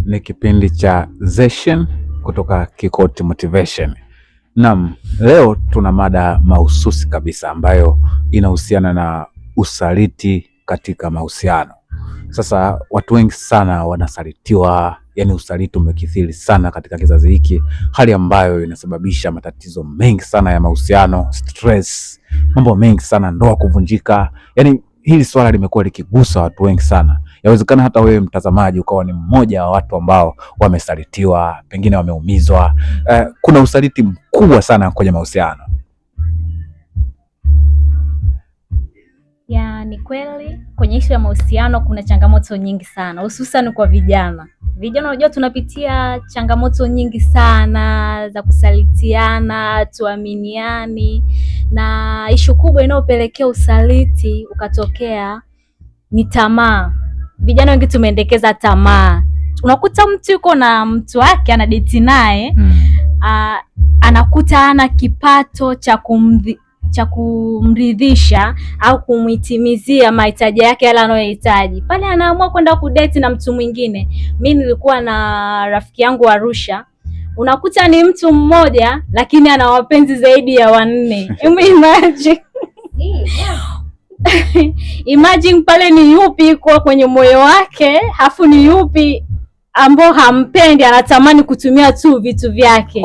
ni kipindi cha Zeshen kutoka Kikoti Motivation. Naam, leo tuna mada mahususi kabisa ambayo inahusiana na usaliti katika mahusiano. Sasa watu wengi sana wanasalitiwa, yani usaliti umekithiri sana katika kizazi hiki, hali ambayo inasababisha matatizo mengi sana ya mahusiano, stress, mambo mengi sana, ndoa kuvunjika. Yani hili swala limekuwa likigusa watu wengi sana. Yawezekana hata wewe mtazamaji ukawa ni mmoja wa watu ambao wamesalitiwa, pengine wameumizwa. Kuna usaliti mkubwa sana kwenye mahusiano. Ya, ni kweli kwenye ishu ya mahusiano kuna changamoto nyingi sana, hususan kwa vijana. Vijana unajua tunapitia changamoto nyingi sana za kusalitiana, tuaminiani, na ishu kubwa inayopelekea usaliti ukatokea ni tamaa. Vijana wengi tumeendekeza tamaa. Unakuta mtu yuko na mtu wake anadeti naye, anakuta ana kipato cha kumridhisha au kumhitimizia mahitaji yake yale anayohitaji, pale anaamua kwenda kudeti na mtu mwingine. Mimi nilikuwa na rafiki yangu Arusha, unakuta ni mtu mmoja lakini ana wapenzi zaidi ya 4. Imagine. Imagine pale ni yupi kwa kwenye moyo wake, hafu ni yupi ambao hampendi, anatamani kutumia tu vitu vyake.